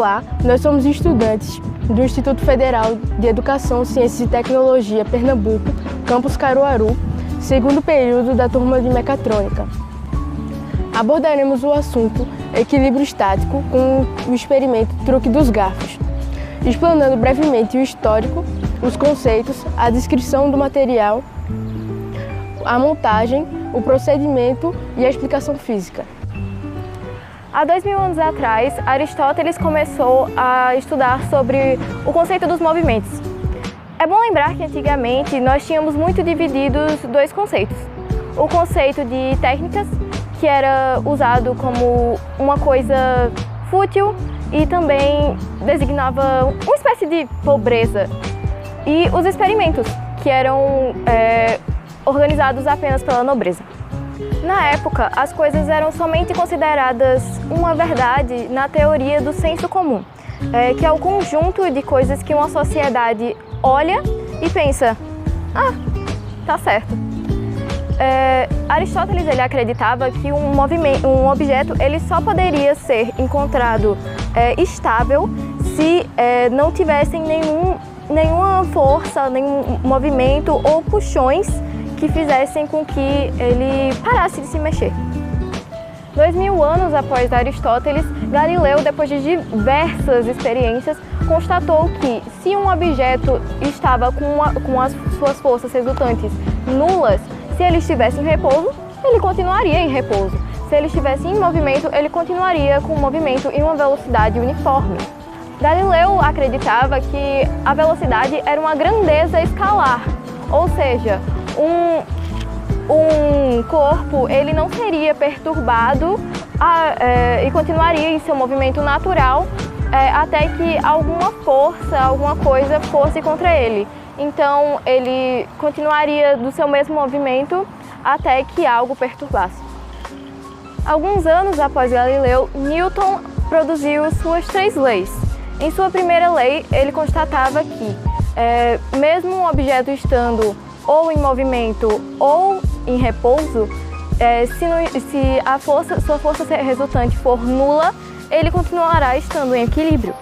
Olá, nós somos estudantes do Instituto Federal de Educação, Ciências e Tecnologia, Pernambuco, Campus Caruaru, segundo período da turma de Mecatrônica. Abordaremos o assunto equilíbrio estático com o experimento Truque dos Garfos, explanando brevemente o histórico, os conceitos, a descrição do material, a montagem, o procedimento e a explicação física. Há 2000 anos atrás, Aristóteles começou a estudar sobre o conceito dos movimentos. É bom lembrar que antigamente nós tínhamos muito divididos dois conceitos. O conceito de técnicas, que era usado como uma coisa fútil e também designava uma espécie de pobreza. E os experimentos, que eram organizados apenas pela nobreza. Na época, as coisas eram somente consideradas uma verdade na teoria do senso comum, que é o conjunto de coisas que uma sociedade olha e pensa, tá certo. Aristóteles ele acreditava que um objeto ele só poderia ser encontrado estável se não tivessem nenhuma força, nenhum movimento ou puxões que fizessem com que ele parasse de se mexer. 2000 anos após Aristóteles, Galileu, depois de diversas experiências, constatou que se um objeto estava com as suas forças resultantes nulas, se ele estivesse em repouso, ele continuaria em repouso. Se ele estivesse em movimento, ele continuaria com o movimento em uma velocidade uniforme. Galileu acreditava que a velocidade era uma grandeza escalar, ou seja, um corpo ele não seria perturbado e continuaria em seu movimento natural até que alguma força, alguma coisa fosse contra ele. Então ele continuaria do seu mesmo movimento até que algo perturbasse. Alguns anos após Galileu, Newton produziu suas 3 leis. Em sua primeira lei, ele constatava que mesmo um objeto estando ou em movimento ou em repouso, se sua força resultante for nula, ele continuará estando em equilíbrio.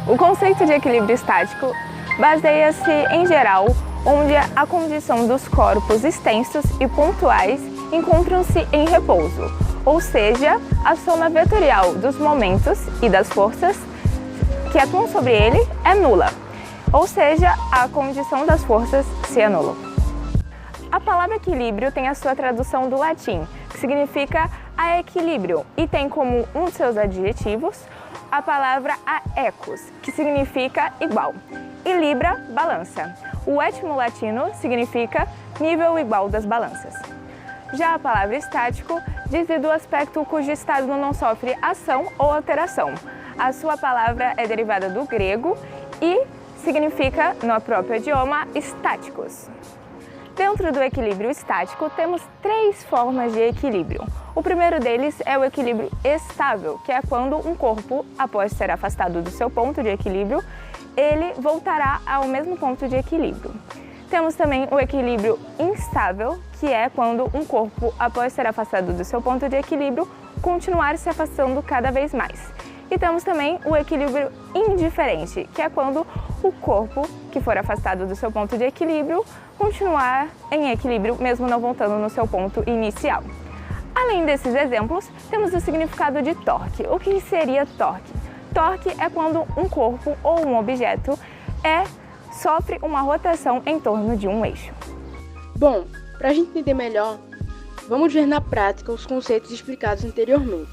O conceito de equilíbrio estático baseia-se, em geral, onde a condição dos corpos extensos e pontuais encontram-se em repouso, ou seja, a soma vetorial dos momentos e das forças que atuam sobre ele é nula, ou seja, a condição das forças se anula. A palavra equilíbrio tem a sua tradução do latim, que significa a equilíbrio, e tem como um de seus adjetivos a palavra aequus, que significa igual, e libra, balança. O étimo latino significa nível igual das balanças. Já a palavra estático diz do aspecto cujo estado não sofre ação ou alteração. A sua palavra é derivada do grego e significa, no próprio idioma, estáticos. Dentro do equilíbrio estático, temos 3 formas de equilíbrio. O primeiro deles é o equilíbrio estável, que é quando um corpo, após ser afastado do seu ponto de equilíbrio, ele voltará ao mesmo ponto de equilíbrio. Temos também o equilíbrio instável, que é quando um corpo, após ser afastado do seu ponto de equilíbrio, continuar se afastando cada vez mais. E temos também o equilíbrio indiferente, que é quando o corpo, que for afastado do seu ponto de equilíbrio, continuar em equilíbrio, mesmo não voltando no seu ponto inicial. Além desses exemplos, temos o significado de torque. O que seria torque? Torque é quando um corpo ou um objeto sofre uma rotação em torno de um eixo. Bom, para a gente entender melhor, vamos ver na prática os conceitos explicados anteriormente.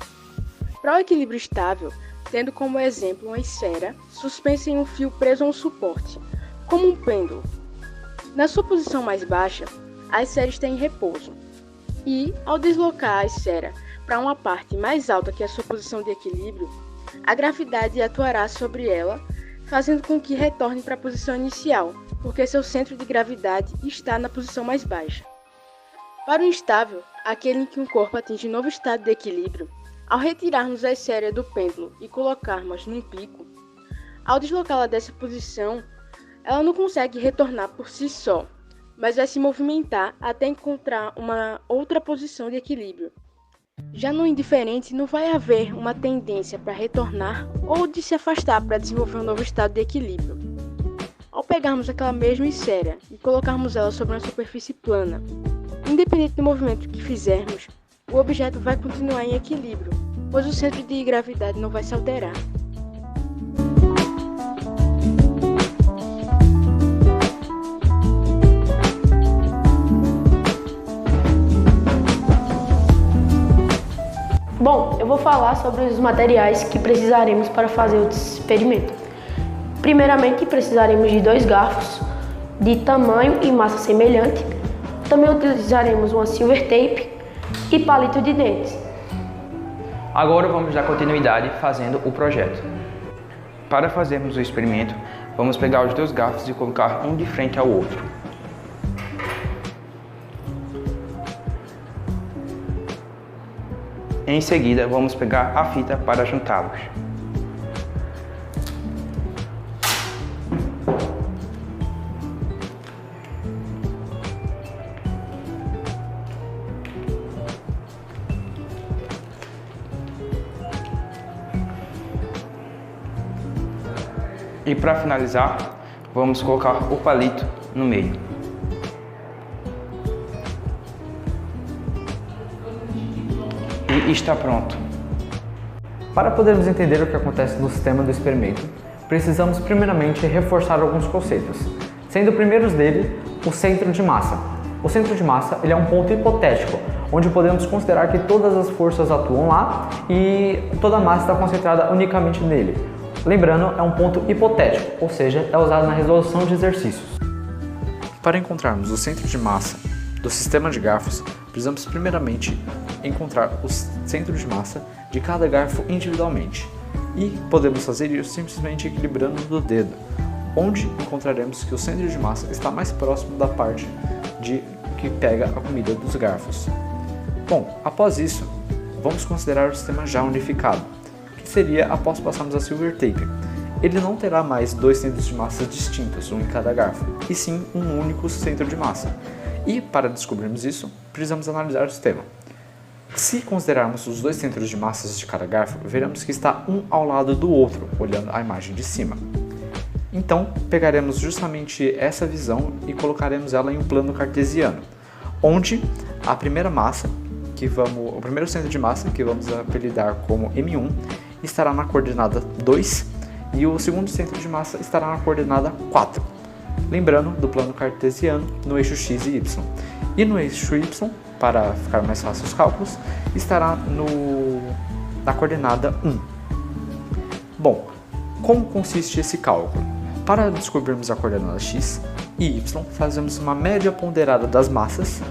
Para o equilíbrio estável, tendo como exemplo uma esfera suspensa em um fio preso a um suporte, como um pêndulo. Na sua posição mais baixa, a esfera está em repouso e, ao deslocar a esfera para uma parte mais alta que a sua posição de equilíbrio, a gravidade atuará sobre ela, fazendo com que retorne para a posição inicial, porque seu centro de gravidade está na posição mais baixa. Para o instável, aquele em que um corpo atinge um novo estado de equilíbrio, ao retirarmos a esfera do pêndulo e colocarmos num pico, ao deslocá-la dessa posição, ela não consegue retornar por si só, mas vai se movimentar até encontrar uma outra posição de equilíbrio. Já no indiferente, não vai haver uma tendência para retornar ou de se afastar para desenvolver um novo estado de equilíbrio. Ao pegarmos aquela mesma esfera e colocarmos ela sobre uma superfície plana, independente do movimento que fizermos, o objeto vai continuar em equilíbrio, pois o centro de gravidade não vai se alterar. Bom, eu vou falar sobre os materiais que precisaremos para fazer o experimento. Primeiramente, precisaremos de 2 garfos de tamanho e massa semelhante. Também utilizaremos uma silver tape e palito de dentes. Agora vamos dar continuidade fazendo o projeto. Para fazermos o experimento, vamos pegar os 2 garfos e colocar um de frente ao outro. Em seguida, vamos pegar a fita para juntá-los. E para finalizar, vamos colocar o palito no meio. E está pronto. Para podermos entender o que acontece no sistema do experimento, precisamos primeiramente reforçar alguns conceitos, sendo o primeiro deles o centro de massa. O centro de massa ele é um ponto hipotético, onde podemos considerar que todas as forças atuam lá e toda a massa está concentrada unicamente nele. Lembrando, é um ponto hipotético, ou seja, é usado na resolução de exercícios. Para encontrarmos o centro de massa do sistema de garfos, precisamos primeiramente encontrar o centro de massa de cada garfo individualmente. E podemos fazer isso simplesmente equilibrando do dedo, onde encontraremos que o centro de massa está mais próximo da parte que pega a comida dos garfos. Bom, após isso, vamos considerar o sistema já unificado, que seria após passarmos a silver tape. Ele não terá mais 2 centros de massa distintos, um em cada garfo, e sim um único centro de massa. E para descobrirmos isso, precisamos analisar o sistema. Se considerarmos os 2 centros de massas de cada garfo, veremos que está um ao lado do outro, olhando a imagem de cima. Então, pegaremos justamente essa visão e colocaremos ela em um plano cartesiano, onde a primeira massa, o primeiro centro de massa, que vamos apelidar como M1, estará na coordenada 2 e o segundo centro de massa estará na coordenada 4. Lembrando do plano cartesiano no eixo x e y. E no eixo y, para ficar mais fácil os cálculos, estará na coordenada 1. Bom, como consiste esse cálculo? Para descobrirmos a coordenada x e y, fazemos uma média ponderada das massas,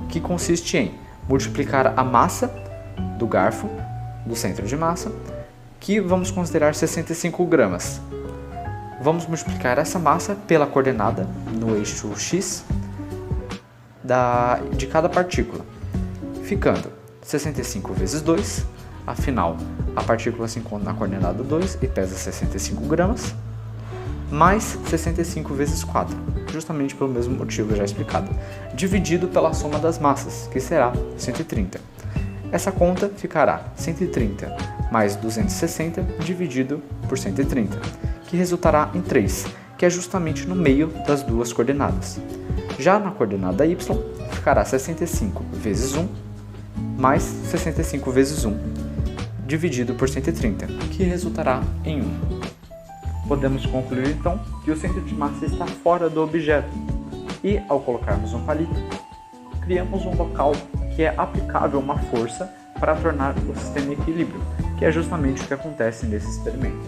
que consiste em multiplicar a massa do garfo, do centro de massa, que vamos considerar 65 gramas. Vamos multiplicar essa massa pela coordenada no eixo x de cada partícula, ficando 65 vezes 2, afinal a partícula se encontra na coordenada 2 e pesa 65 gramas, mais 65 vezes 4, justamente pelo mesmo motivo já explicado, dividido pela soma das massas, que será 130. Essa conta ficará 130 mais 260 dividido por 130, que resultará em 3, que é justamente no meio das duas coordenadas. Já na coordenada y, ficará 65 vezes 1 mais 65 vezes 1 dividido por 130, que resultará em 1. Podemos concluir então que o centro de massa está fora do objeto e, ao colocarmos um palito, criamos um local que é aplicável uma força para tornar o sistema em equilíbrio, que é justamente o que acontece nesse experimento.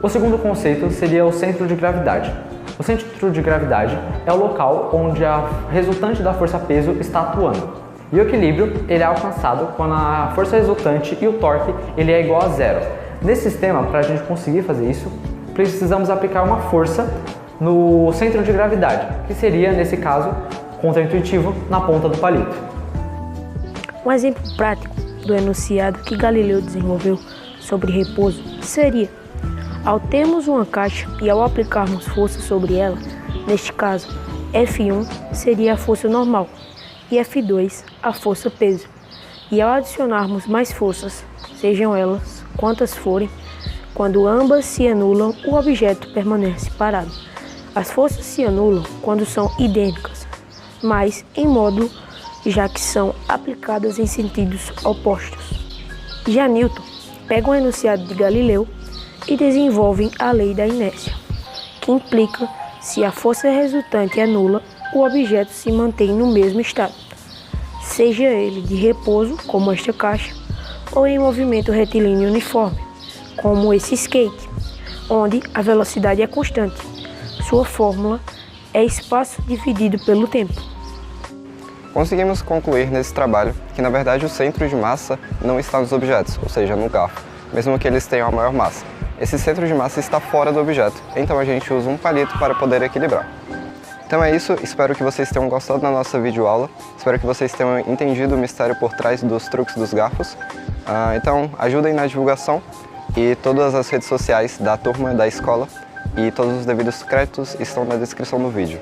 O segundo conceito seria o centro de gravidade. O centro de gravidade é o local onde a resultante da força-peso está atuando. E o equilíbrio ele é alcançado quando a força resultante e o torque ele é igual a zero. Nesse sistema, para a gente conseguir fazer isso, precisamos aplicar uma força no centro de gravidade, que seria, nesse caso, contraintuitivo, na ponta do palito. Um exemplo prático do enunciado que Galileu desenvolveu sobre repouso seria: ao termos uma caixa e ao aplicarmos força sobre ela, neste caso, F1 seria a força normal e F2 a força peso. E ao adicionarmos mais forças, sejam elas quantas forem, quando ambas se anulam, o objeto permanece parado. As forças se anulam quando são idênticas, mas em modo já que são aplicadas em sentidos opostos. Já Newton pega um enunciado de Galileu e desenvolve a lei da inércia, que implica se a força resultante é nula, o objeto se mantém no mesmo estado, seja ele de repouso, como esta caixa, ou em movimento retilíneo uniforme, como esse skate, onde a velocidade é constante. Sua fórmula é espaço dividido pelo tempo. Conseguimos concluir nesse trabalho que, na verdade, o centro de massa não está nos objetos, ou seja, no garfo, mesmo que eles tenham a maior massa. Esse centro de massa está fora do objeto, então a gente usa um palito para poder equilibrar. Então é isso, espero que vocês tenham gostado da nossa videoaula, espero que vocês tenham entendido o mistério por trás dos truques dos garfos. Então ajudem na divulgação e todas as redes sociais da turma da escola e todos os devidos créditos estão na descrição do vídeo.